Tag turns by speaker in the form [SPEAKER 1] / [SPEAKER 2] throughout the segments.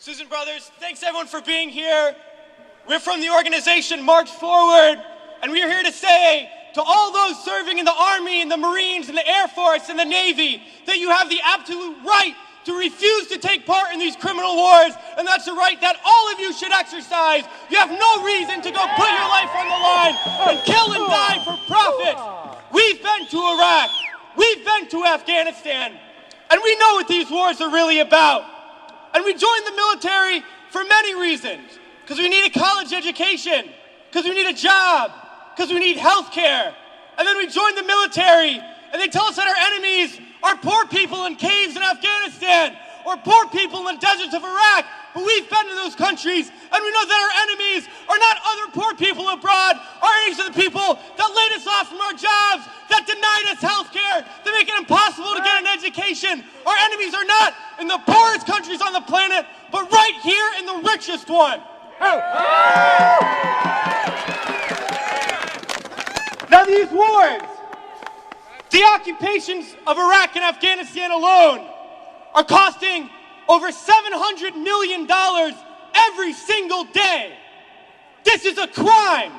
[SPEAKER 1] Susan Brothers, thanks everyone for being here. We're from the organization March Forward, and we're here to say to all those serving in the Army and the Marines and the Air Force and the Navy that you have the absolute right to refuse to take part in these criminal wars, and that's a right that all of you should exercise. You have no reason to go put your life on the line and kill and die for profit. We've been to Iraq, we've been to Afghanistan, and we know what these wars are really about. And we joined the military for many reasons. Because we need a college education, because we need a job, because we need health care. And then we joined the military, and they tell us that our enemies are poor people in caves in Afghanistan, or poor people in the deserts of Iraq. But we've been to those countries, and we know that our enemies are not other poor people abroad. Our enemies are the people that laid us off from our jobs, that denied us health care, that make it impossible to get an education. Our enemies are not in the poorest countries on the planet, but right here in the richest one. Now these wars, the occupations of Iraq and Afghanistan alone, are costing over $700 million every single day. This is a crime.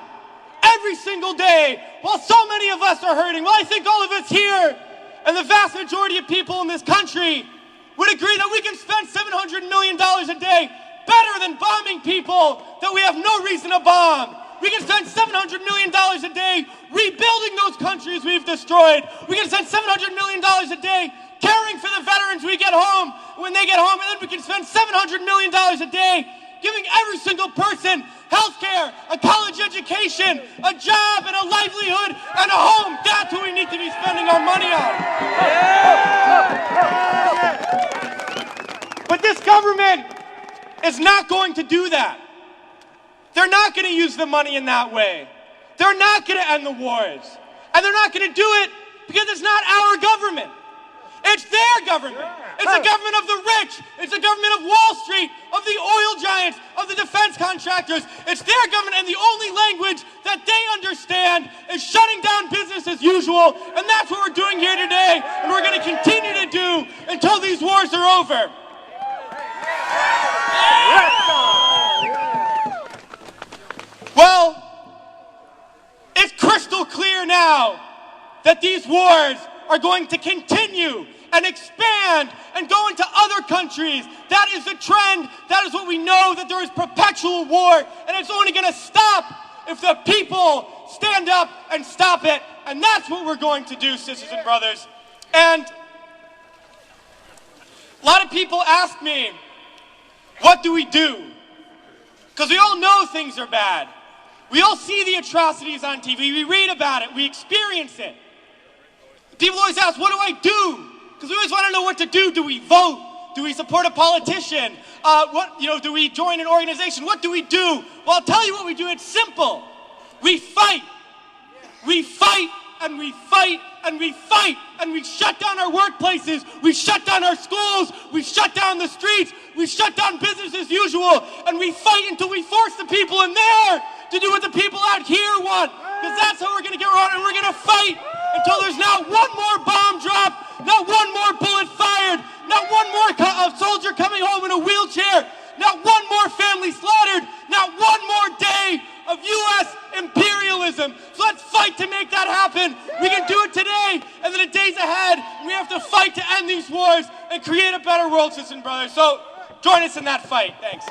[SPEAKER 1] Every single day, while so many of us are hurting. Well, I think all of us here, and the vast majority of people in this country, would agree that we can spend $700 million a day better than bombing people that we have no reason to bomb. We can spend $700 million a day rebuilding those countries we've destroyed. We can spend $700 million a day caring for the veterans we get home when they get home. And then we can spend $700 million a day giving every single person health care, a college education, a job, and a livelihood, and a home. That's what we need to be spending our money on. But this government is not going to do that. They're not going to use the money in that way. They're not going to end the wars. And they're not going to do it because it's not our government. It's their government. It's a government of the rich. It's a government of Wall Street, of the oil giants, of the defense contractors. It's their government, and the only language that they understand is shutting down business as usual. And that's what we're doing here today, and we're going to continue to do until these wars are over. Well, it's crystal clear now that these wars are going to continue and expand and go into other countries. That is the trend. That is what we know, that there is perpetual war, and it's only going to stop if the people stand up and stop it. And that's what we're going to do, sisters and brothers. And a lot of people ask me, what do we do? Because we all know things are bad. We all see the atrocities on TV. We read about it. We experience it. People always ask, what do I do? Because we always want to know what to do. Do we vote? Do we support a politician? Do we join an organization? What do we do? Well, I'll tell you what we do. It's simple. We fight. We fight and we fight and we fight, and we shut down our workplaces. We shut down our schools. We shut down the streets. We shut down business as usual, and we fight until we force the people in there to do what the people out here want, because that's how we're going to get around, and we're going to fight until there's not one more bomb drop, not one more bullet fired, not one more soldier coming home in a wheelchair, not one more family slaughtered, not one more day of U.S. imperialism. So let's fight to make that happen. We can do it today, and then in days ahead, we have to fight to end these wars and create a better world, sisters and brothers. So join us in that fight. Thanks.